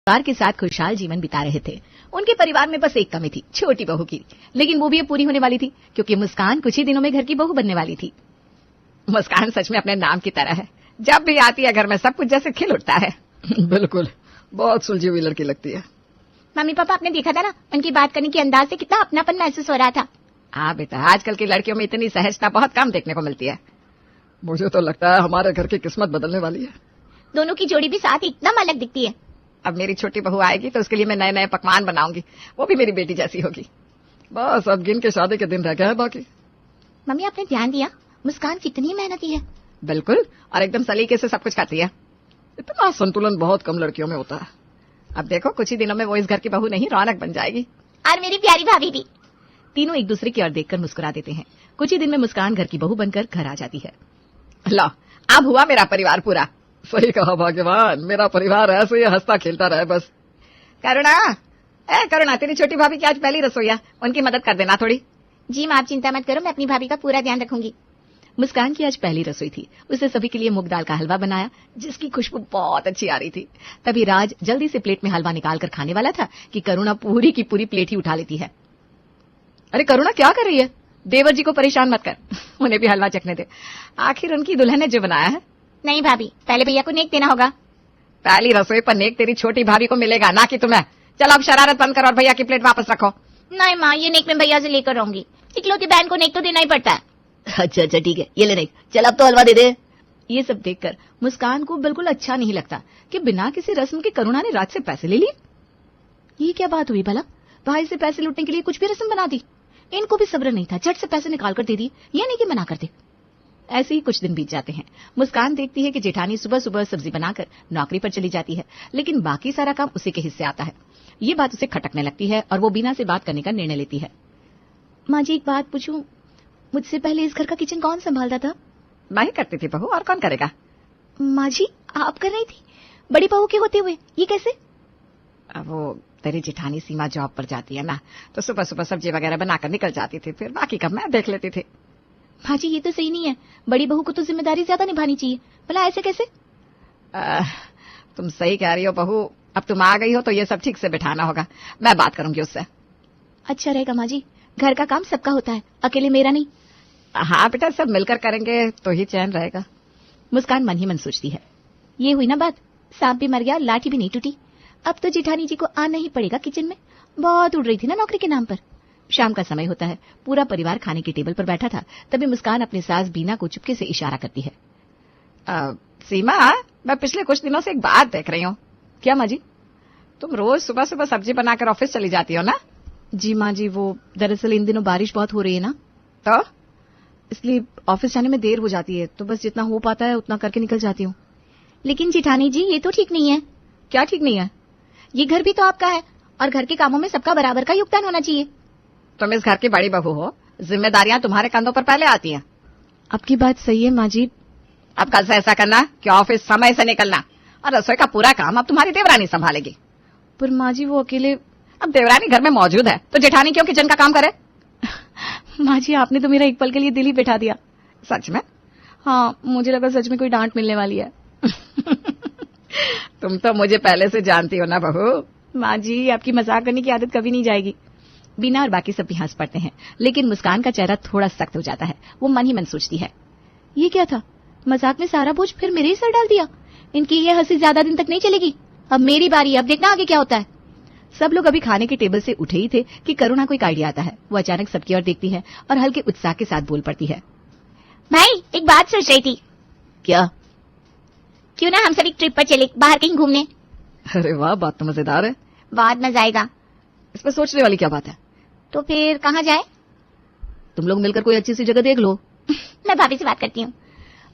परिवार के साथ खुशहाल जीवन बिता रहे थे। उनके परिवार में बस एक कमी थी, छोटी बहू की, लेकिन वो भी अब पूरी होने वाली थी क्योंकि मुस्कान कुछ ही दिनों में घर की बहू बनने वाली थी। मुस्कान सच में अपने नाम की तरह है, जब भी आती है घर में सब कुछ जैसे खिल उठता है। बिल्कुल, बहुत सुलझी हुई लड़की लगती है। मम्मी पापा, आपने देखा था ना उनकी बात करने के अंदाज से कितना अपनापन महसूस हो रहा था। हाँ बेटा, आजकल की लड़कियों में इतनी सहजता बहुत कम देखने को मिलती है। मुझे तो लगता है हमारे घर की किस्मत बदलने वाली है। दोनों की जोड़ी भी साथ एकदम अलग दिखती है। अब मेरी छोटी बहू आएगी तो उसके लिए मैं नए नए पकवान बनाऊंगी, वो भी मेरी बेटी जैसी होगी। बस अब गिन के शादी के दिन रह गए हैं बाकी। मम्मी, आपने ध्यान दिया मुस्कान कितनी मेहनती है। बिल्कुल, और एकदम सलीके से सब कुछ करती है। इतना संतुलन बहुत कम लड़कियों में होता है। अब देखो, कुछ ही दिनों में वो इस घर की बहू नहीं रौनक बन जाएगी। और मेरी प्यारी भाभी भी। तीनों एक दूसरे की ओर देखकर मुस्कुरा देते हैं। कुछ ही दिन में मुस्कान घर की बहू बनकर घर आ जाती है। लो, अब हुआ मेरा परिवार पूरा। सही कहा भाग्यवान, मेरा परिवार ऐसे ही हंसता खेलता रहे बस। करुणा, तेरी छोटी भाभी की आज पहली रसोई है, उनकी मदद कर देना थोड़ी। जी माँ, आप चिंता मत करो, मैं अपनी भाभी का पूरा ध्यान रखूंगी। मुस्कान की आज पहली रसोई थी। उसने सभी के लिए मूंग दाल का हलवा बनाया जिसकी खुशबू बहुत अच्छी आ रही थी। तभी राज जल्दी से प्लेट में हलवा निकालकर खाने वाला था कि करुणा पूरी की पूरी प्लेट ही उठा लेती है। अरे करुणा, क्या कर रही है? देवर जी को परेशान मत कर, उन्हें भी हलवा चखने दे, आखिर उनकी दुल्हन ने जो बनाया है। नहीं भाभी, पहले भैया को नेक देना होगा। पहली रसोई पर नेक तेरी छोटी भाभी को मिलेगा, ना कि तुम्हें। चल अब शरारत बंद कर और भैया की प्लेट वापस रखो। नहीं माँ, ये नेक मैं भैया से लेकर रहूंगी। इकलौती बहन को नेक तो देना ही पड़ता है। अच्छा ठीक है, ये ले नेक, चल अब तो हलवा दे दे। ये सब देखकर मुस्कान को बिल्कुल अच्छा नहीं लगता कि बिना किसी रस्म के करुणा ने राज से पैसे ले लिए। ये क्या बात हुई भला? भाई से पैसे लूटने के लिए कुछ भी रस्म बना दी। इनको भी सब्र नहीं था, झट से पैसे निकाल कर दे दिए, ये नहीं कि मना कर दे। ऐसे ही कुछ दिन बीत जाते हैं। मुस्कान देखती है कि जेठानी सुबह सुबह सब्जी बनाकर नौकरी पर चली जाती है, लेकिन बाकी सारा काम उसी के हिस्से आता है। ये बात उसे खटकने लगती है और वो बीना से बात करने का निर्णय लेती है। माँ जी, एक बात पूछूं, मुझसे पहले इस घर का किचन कौन संभालता था? मैं ही करती थी बहू, और कौन करेगा? माँ जी, आप कर रही थी बड़ी बहू के होते हुए, ये कैसे? वो तेरी जेठानी सीमा जॉब पर जाती है ना, तो सुबह सुबह सब्जी वगैरह बनाकर निकल जाती थी, फिर बाकी काम मैं देख लेती थी। माँ जी, ये तो सही नहीं है, बड़ी बहू को तो जिम्मेदारी ज्यादा निभानी चाहिए। भला ऐसे कैसे? तुम सही कह रही हो बहू, अब तुम आ गई हो तो ये सब ठीक से बिठाना होगा, मैं बात करूंगी उससे। अच्छा रहेगा माँ जी, घर का काम सबका होता है, अकेले मेरा नहीं। हाँ बेटा, सब मिलकर करेंगे तो ही चैन रहेगा। मुस्कान मन ही मन सोचती है, ये हुई ना बात, सांप भी मर गया, लाठी भी नहीं टूटी। अब तो जेठानी जी को आना ही पड़ेगा किचन में, बहुत उड़ रही थी ना नौकरी के नाम पर। शाम का समय होता है, पूरा परिवार खाने की टेबल पर बैठा था। तभी मुस्कान अपने सास बीना को चुपके से इशारा करती है। सीमा, मैं पिछले कुछ दिनों से एक बात देख रही हूँ। क्या माँ जी? तुम रोज सुबह सुबह सब्जी बनाकर ऑफिस चली जाती हो ना? जी माँ जी, वो दरअसल इन दिनों बारिश बहुत हो रही है ना, तो इसलिए ऑफिस जाने में देर हो जाती है, तो बस जितना हो पाता है उतना करके निकल जाती हूँ। लेकिन जेठानी जी, ये तो ठीक नहीं है। क्या ठीक नहीं है? ये घर भी तो आपका है और घर के कामों में सबका बराबर का योगदान होना चाहिए। तुम इस घर की बड़ी बहू हो, जिम्मेदारियां तुम्हारे कंधों पर पहले आती हैं। आपकी बात सही है माँ जी। अब कल से ऐसा करना कि ऑफिस समय से निकलना, और रसोई का पूरा काम अब तुम्हारी देवरानी संभालेगी। पर माँ जी, वो अकेले। अब देवरानी घर में मौजूद है तो जेठानी क्यों किचन का काम करे? माँ जी, आपने तो मेरा एक पल के लिए दिल ही बैठा दिया। सच में? हाँ, मुझे लगा सच में कोई डांट मिलने वाली है। तुम तो मुझे पहले से जानती हो ना बहू। माँ जी, आपकी मजाक करने की आदत कभी नहीं जाएगी। बीना और बाकी सब भी हंस पड़ते हैं, लेकिन मुस्कान का चेहरा थोड़ा सख्त हो जाता है। वो मन ही मन सोचती है, ये क्या था? मजाक में सारा बोझ फिर मेरे ही सर डाल दिया। इनकी ये हंसी ज्यादा दिन तक नहीं चलेगी। अब मेरी बारी, अब देखना आगे क्या होता है। सब लोग अभी खाने के टेबल से उठे ही थे कि करुणा को एक आइडिया आता है। वो अचानक सबकी ओर देखती है और हल्के उत्साह के साथ बोल पड़ती है, भाई, एक बात सोच रही थी। क्या? क्यों ना हम सब एक ट्रिप पर चले, बाहर कहीं घूमने। अरे वाह, बात तो मजेदार है। बहुत मजा आएगा। इसमें सोचने वाली क्या बात है? तो फिर कहाँ जाए? तुम लोग मिलकर कोई अच्छी सी जगह देख लो। मैं भाभी से बात करती हूँ।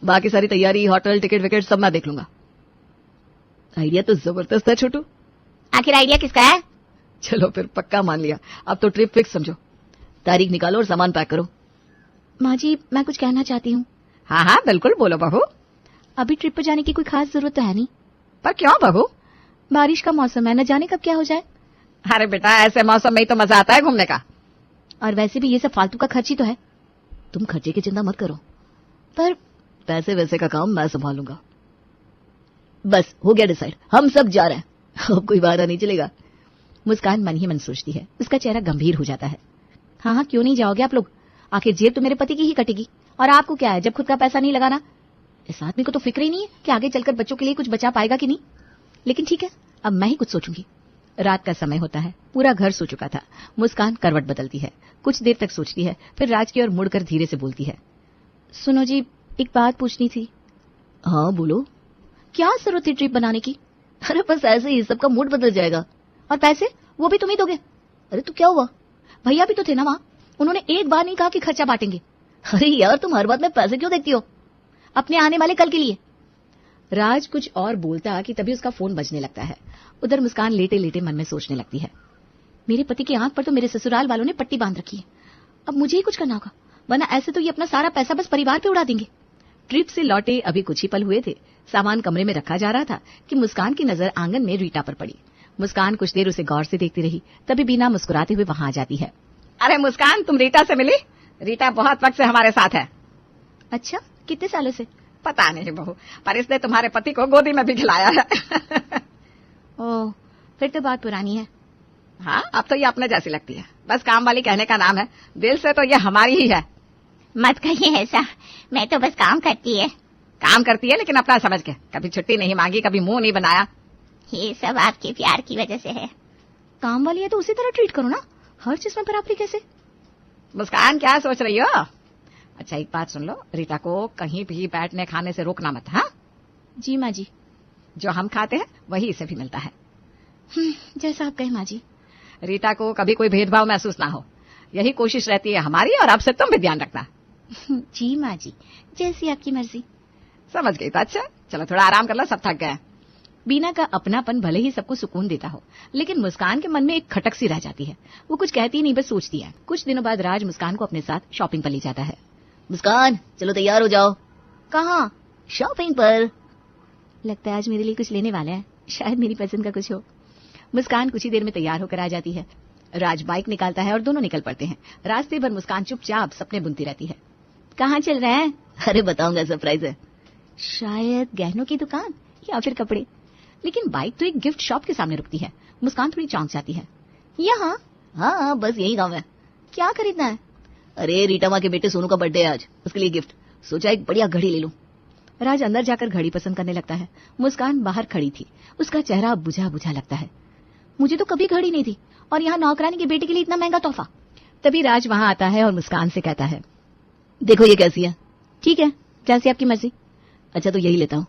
बाकी सारी तैयारी, होटल, टिकट विकेट सब मैं देख लूंगा। आइडिया तो जबरदस्त है छोटू। आखिर आइडिया किसका है? चलो फिर पक्का मान लिया, अब तो ट्रिप फिक्स समझो। तारीख निकालो और सामान पैक करो। माँ जी, मैं कुछ कहना चाहती हूँ। हाँ हाँ, बिल्कुल बोलो बहू। अभी ट्रिप पर जाने की कोई खास जरूरत तो है नहीं। पर क्यों बहू? बारिश का मौसम है, न जाने कब क्या हो जाए। अरे बेटा, ऐसे मौसम में ही तो मजा आता है घूमने का। और वैसे भी ये सब फालतू का खर्च ही तो है। तुम खर्चे की चिंता मत करो, पर पैसे वैसे का काम मैं संभालूंगा। बस हो गया डिसाइड, हम सब जा रहे हैं। अब कोई बहाना नहीं चलेगा। मुस्कान मन ही मन सोचती है। उसका चेहरा गंभीर हो जाता है। हाँ, क्यों नहीं जाओगे आप लोग? आखिर जेब तो मेरे पति की ही कटेगी, और आपको क्या है जब खुद का पैसा नहीं लगाना? इस आदमी को तो फिक्र ही नहीं है कि आगे चलकर बच्चों के लिए कुछ बचा पाएगा कि नहीं। लेकिन ठीक है, अब मैं ही कुछ सोचूंगी। रात का समय होता है, पूरा घर सो चुका था। मुस्कान करवट बदलती है, कुछ देर तक सोचती है, फिर राज की ओर मुड़कर धीरे से बोलती है, सुनो जी, एक बात पूछनी थी। हाँ बोलो। क्या जरूरत थी ट्रिप बनाने की? अरे बस ऐसे ही सबका मूड बदल जाएगा। और पैसे वो भी तुम ही दोगे? अरे तो क्या हुआ, भैया भी तो थे ना वहां, उन्होंने एक बार नहीं कहा कि खर्चा बांटेंगे। अरे यार, तुम हर बात में पैसे क्यों देखती हो? अपने आने वाले कल के लिए। राज कुछ और बोलता कि तभी उसका फोन बजने लगता है। उधर मुस्कान लेटे लेटे मन में सोचने लगती है, मेरे पति की आंख पर तो मेरे ससुराल वालों ने पट्टी बांध रखी है। अब मुझे ही कुछ करना होगा, वरना ऐसे तो ये अपना सारा पैसा बस परिवार पे उड़ा देंगे। ट्रिप से लौटे अभी कुछ ही पल हुए थे। सामान कमरे में रखा जा रहा था कि मुस्कान की नजर आंगन में रीटा पर पड़ी। मुस्कान कुछ देर उसे गौर से देखती रही, तभी बीना मुस्कुराते हुए वहां आ जाती है। अरे मुस्कान, तुम रीटा से मिली? रीटा बहुत वक्त से हमारे साथ है। अच्छा, कितने सालों से? पता नहीं बहू, पर इसने तुम्हारे पति को गोदी में भी खिलाया है। ओह, फिर तो बात पुरानी है। हाँ, अब तो ये अपने जैसी लगती है, बस काम वाली कहने का नाम है, दिल से तो ये हमारी ही है। मत कहिए ऐसा, मैं तो बस काम करती है। काम करती है लेकिन अपना समझ के, कभी छुट्टी नहीं मांगी, कभी मुंह नहीं बनाया। ये सब आपके प्यार की वजह से है। काम वाली है तो उसी तरह ट्रीट करो ना, हर चीज में बराबरी कैसे? मुस्कान, क्या सोच रही हो? अच्छा एक बात सुन लो, रीटा को कहीं भी बैठने खाने से रोकना मत। हाँ जी माँ जी। जो हम खाते हैं वही इसे भी मिलता है। जैसा आप कहें माँ जी। रीटा को कभी कोई भेदभाव महसूस ना हो, यही कोशिश रहती है हमारी, और अब से तुम भी ध्यान रखना। जी माँ जी, जैसी आपकी मर्जी। समझ गई तो अच्छा, चलो थोड़ा आराम कर लो, सब थक गए। बीना का अपनापन भले ही सबको सुकून देता हो, लेकिन मुस्कान के मन में एक खटक सी रह जाती है। वो कुछ कहती नहीं, बस सोचती है। कुछ दिनों बाद राज मुस्कान को अपने साथ शॉपिंग पर ले जाता है। मुस्कान, चलो तैयार हो जाओ। कहाँ? शॉपिंग पर। लगता है आज मेरे लिए कुछ लेने वाले हैं, शायद मेरी पसंद का कुछ हो। मुस्कान कुछ ही देर में तैयार होकर आ जाती है। राज बाइक निकालता है और दोनों निकल पड़ते हैं। रास्ते भर मुस्कान चुपचाप सपने बुनती रहती है। कहाँ चल रहे हैं? अरे बताऊंगा, सरप्राइज है। शायद गहनों की दुकान या फिर कपड़े। लेकिन बाइक तो एक गिफ्ट शॉप के सामने रुकती है। मुस्कान थोड़ी चौंक जाती है। यहाँ? हाँ, बस यही गाँव है। क्या खरीदना है? अरे रीटा माँ के बेटे सोनू का बर्थडे है आज, उसके लिए गिफ्ट। सोचा एक बढ़िया घड़ी ले लूं। राज अंदर जाकर घड़ी पसंद करने लगता है। मुस्कान बाहर खड़ी थी, उसका चेहरा बुझा बुझा लगता है। मुझे तो कभी घड़ी नहीं थी, और यहाँ नौकरानी के बेटे के लिए इतना महंगा तोहफा। तभी राज वहां आता है और मुस्कान से कहता है, देखो ये कैसी है? ठीक है, जैसी आपकी मर्जी। अच्छा तो यही लेता हूँ।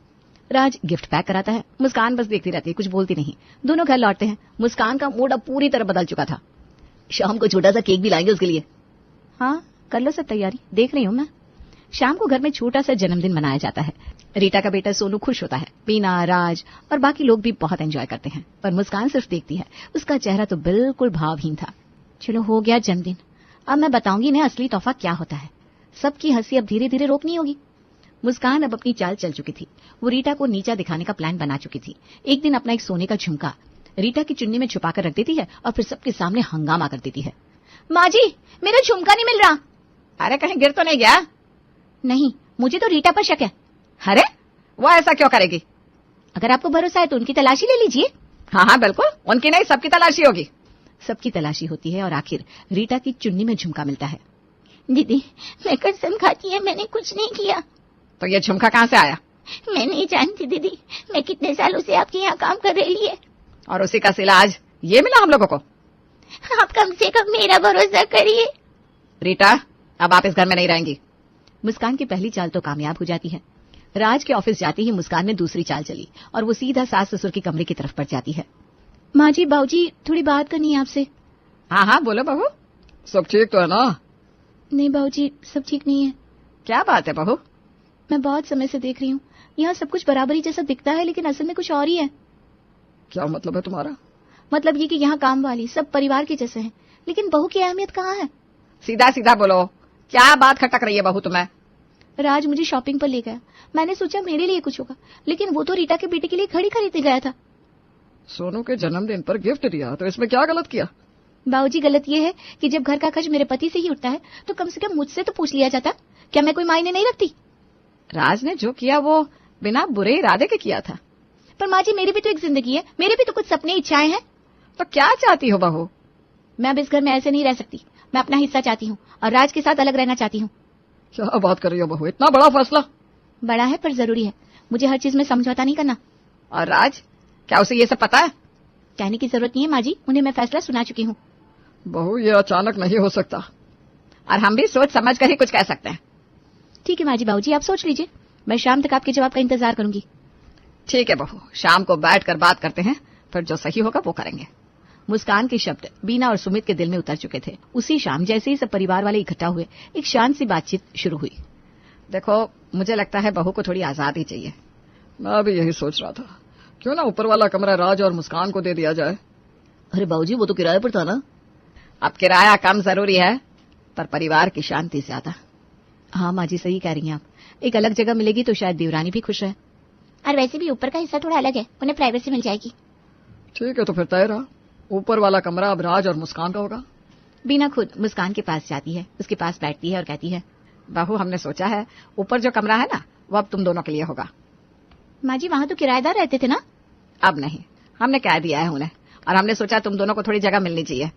राज गिफ्ट पैक कराता है। मुस्कान बस देखती रहती है, कुछ बोलती नहीं। दोनों घर लौटते हैं। मुस्कान का मूड अब पूरी तरह बदल चुका था। शाम को छोटा सा केक भी लाएंगे उसके लिए। हाँ, कर लो सब तैयारी, देख रही हूँ मैं। शाम को घर में छोटा सा जन्मदिन मनाया जाता है। रीटा का बेटा सोनू खुश होता है। बीना, राज और बाकी लोग भी बहुत एंजॉय करते हैं, पर मुस्कान सिर्फ देखती है। उसका चेहरा तो बिल्कुल भावहीन था। चलो हो गया जन्मदिन, अब मैं बताऊंगी इन्हें असली तोहफा क्या होता है। सबकी हंसी अब धीरे धीरे रोकनी होगी। मुस्कान अब अपनी चाल चल चुकी थी। वो रीटा को नीचा दिखाने का प्लान बना चुकी थी। एक दिन अपना एक सोने का झुमका रीटा की चुन्नी में छुपाकर रख देती है और फिर सबके सामने हंगामा कर देती है। माँ जी, मेरा झुमका नहीं मिल रहा। अरे कहीं गिर तो नहीं गया? नहीं, मुझे तो रीटा पर शक है। अरे वो ऐसा क्यों करेगी? अगर आपको भरोसा है तो उनकी तलाशी ले लीजिए। हाँ हाँ बिल्कुल, उनकी नहीं सबकी तलाशी होगी। सबकी तलाशी होती है और आखिर रीटा की चुन्नी में झुमका मिलता है। दीदी, मैं कसम खाती है, मैंने कुछ नहीं किया। तो ये झुमका कहाँ से आया? मैं नहीं जानती दीदी, मैं कितने सालों से आपके यहाँ काम कर रही है। और उसी का सिला आज ये मिला हम लोगों को। आप कम से कम मेरा भरोसा करिए। रीटा, अब आप इस घर में नहीं रहेंगी। मुस्कान की पहली चाल तो कामयाब हो जाती है। राज के ऑफिस जाते ही मुस्कान ने दूसरी चाल चली और वो सीधा सास ससुर के कमरे की तरफ बढ़ जाती है। माँ जी, बाबूजी, थोड़ी बात करनी है आपसे। हाँ हाँ बोलो बहू, सब ठीक तो है ना? नहीं बाबूजी, सब ठीक नहीं है। क्या बात है बहू? मैं बहुत समय से देख रही हूँ, यहाँ सब कुछ बराबरी जैसा दिखता है, लेकिन असल में कुछ और ही है। क्या मतलब है तुम्हारा? मतलब ये कि यहाँ काम वाली सब परिवार के जैसे हैं, लेकिन बहू की अहमियत कहाँ है? सीधा सीधा बोलो, क्या बात खटक रही है बहू तुम्हें? राज मुझे शॉपिंग पर ले गया। मैंने सोचा मेरे लिए कुछ होगा, लेकिन वो तो रीटा के बेटे के लिए घड़ी खरीदने गया था। सोनू के जन्मदिन पर गिफ्ट दिया तो इसमें क्या गलत किया? बाबूजी, गलत ये है कि जब घर का खर्च मेरे पति से ही उठता है तो कम से कम मुझसे तो पूछ लिया जाता। क्या मैं कोई मायने नहीं रखती? राज ने जो किया वो बिना बुरे इरादे के किया था। पर माँ जी मेरी भी तो एक जिंदगी है, मेरे भी तो कुछ सपने इच्छाएं हैं। तो क्या चाहती हो बहू? मैं अब इस घर में ऐसे नहीं रह सकती। मैं अपना हिस्सा चाहती हूँ और राज के साथ अलग रहना चाहती हूँ। क्या बात कर रही हो बहू, इतना बड़ा फैसला? बड़ा है पर जरूरी है। मुझे हर चीज में समझौता नहीं करना। और राज, क्या उसे ये सब पता है? कहने की जरूरत नहीं है माँ जी, उन्हें मैं फैसला सुना चुकी हूँ। बहू ये अचानक नहीं हो सकता, और हम भी सोच समझ कर ही कुछ कह सकते हैं। ठीक है माँ जी, बाबूजी आप सोच लीजिए, मैं शाम तक आपके जवाब का इंतजार करूंगी। ठीक है बहू, शाम को बैठकर बात करते हैं, फिर जो सही होगा वो करेंगे। मुस्कान के शब्द बीना और सुमित के दिल में उतर चुके थे। उसी शाम जैसे ही सब परिवार वाले इकट्ठा हुए, एक शांत सी बातचीत शुरू हुई। देखो, मुझे लगता है बहू को थोड़ी आजादी चाहिए। मैं भी यही सोच रहा था, क्यों ना ऊपर वाला कमरा राज और मुस्कान को दे दिया जाए। अरे बाबूजी, वो तो किराए पर था ना। अब किराया कम जरूरी है, पर परिवार की शांति ज्यादा। हाँ माँ जी, सही कह रही हैं आप। एक अलग जगह मिलेगी तो शायद देवरानी भी खुश है। और वैसे भी ऊपर का हिस्सा थोड़ा अलग है, उन्हें प्राइवेसी मिल जाएगी। ठीक है, तो फिर तय रहा, ऊपर वाला कमरा अब राज और मुस्कान का होगा। बीना खुद मुस्कान के पास जाती है, उसके पास बैठती है और कहती है, बहू हमने सोचा है ऊपर जो कमरा है ना, वो अब तुम दोनों के लिए होगा। माँ जी वहाँ तो किराएदार रहते थे ना। अब नहीं, हमने कह दिया है उन्हें, और हमने सोचा तुम दोनों को थोड़ी जगह मिलनी चाहिए।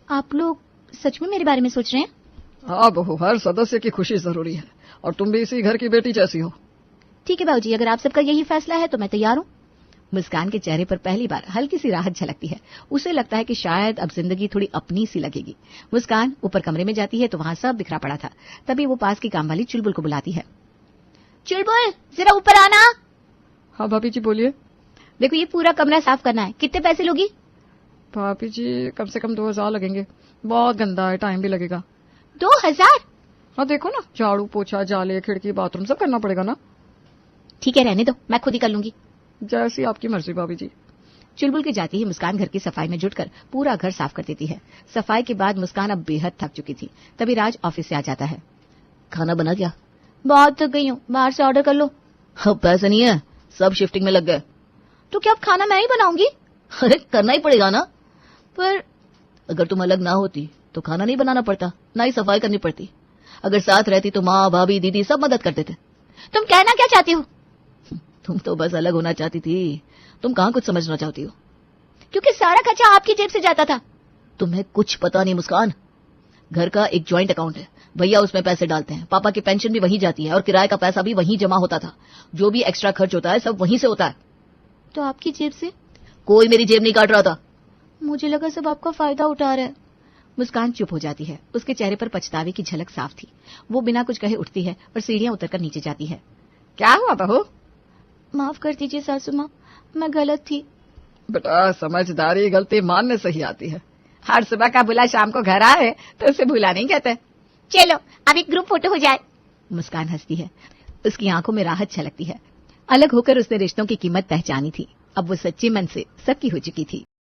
आप लोग सच में मेरे बारे में सोच रहे हैं? हाँ बहू, हर सदस्य की खुशी जरूरी है, और तुम भी इसी घर की बेटी जैसी हो। ठीक है बाबूजी, अगर आप सबका यही फैसला है तो मैं तैयार हूँ। मुस्कान के चेहरे पर पहली बार हल्की सी राहत झलकती है। उसे लगता है कि शायद अब जिंदगी थोड़ी अपनी सी लगेगी। मुस्कान ऊपर कमरे में जाती है तो वहां सब बिखरा पड़ा था। तभी वो पास की काम वाली चुलबुल को बुलाती है। चुलबुल, जरा ऊपर आना। हाँ भाभी जी बोलिए। देखो ये पूरा कमरा साफ करना है, कितने पैसे लोगी? भाभी जी कम से कम 2000 लगेंगे, बहुत गंदा है, टाइम भी लगेगा। 2000? हाँ देखो ना, झाड़ू पोछा जाले खिड़की बाथरूम सब करना पड़ेगा ना। ठीक है रहने दो, मैं खुद ही कर लूंगी। जैसी आपकी मर्जी भाभी जी। चुलबुल के जाती ही मुस्कान घर की सफाई में जुटकर पूरा घर साफ कर देती है। सफाई के बाद मुस्कान अब बेहद थक चुकी थी। तभी राज ऑफिस से आ जाता है। खाना बना क्या? बहुत थक गई हूँ, बाहर से ऑर्डर कर लो। अब पैसे नहीं है, सब शिफ्टिंग में लग गए। तो क्या अब खाना मैं ही बनाऊंगी? अरे करना ही पड़ेगा ना। पर अगर तुम अलग ना होती तो खाना नहीं बनाना पड़ता, ना ही सफाई करनी पड़ती। अगर साथ रहती तो माँ भाभी दीदी सब मदद करते थे। तुम कहना क्या चाहती हो? तुम तो बस अलग होना चाहती थी, तुम कहाँ कुछ समझना चाहती हो? क्योंकि सारा खर्चा आपकी जेब से जाता था। तुम्हें कुछ पता नहीं मुस्कान। घर का एक ज्वाइंट अकाउंट है, भैया उसमें पैसे डालते हैं, पापा की पेंशन भी वहीं जाती है और किराए का पैसा भी वहीं जमा होता था। जो भी एक्स्ट्रा खर्च होता है सब वहीं से होता है। तो आपकी जेब से? कोई मेरी जेब नहीं काट रहा था। मुझे लगा सब आपका फायदा उठा रहे हैं। मुस्कान चुप हो जाती है। उसके चेहरे पर पछतावे की झलक साफ थी। वो बिना कुछ कहे उठती है और सीढ़ियां उतरकर नीचे जाती है। क्या हुआ बहू? माफ कर दीजिए सासू माँ, मैं गलत थी। बेटा समझदारी गलती मानने से ही आती है। हर सुबह का बुला शाम को घर आए तो उसे भूला नहीं कहते। चलो अब एक ग्रुप फोटो हो जाए। मुस्कान हंसती है, उसकी आंखों में राहत छलकती है। अलग होकर उसने रिश्तों की कीमत पहचानी थी। अब वो सच्चे मन से सबकी हो चुकी थी।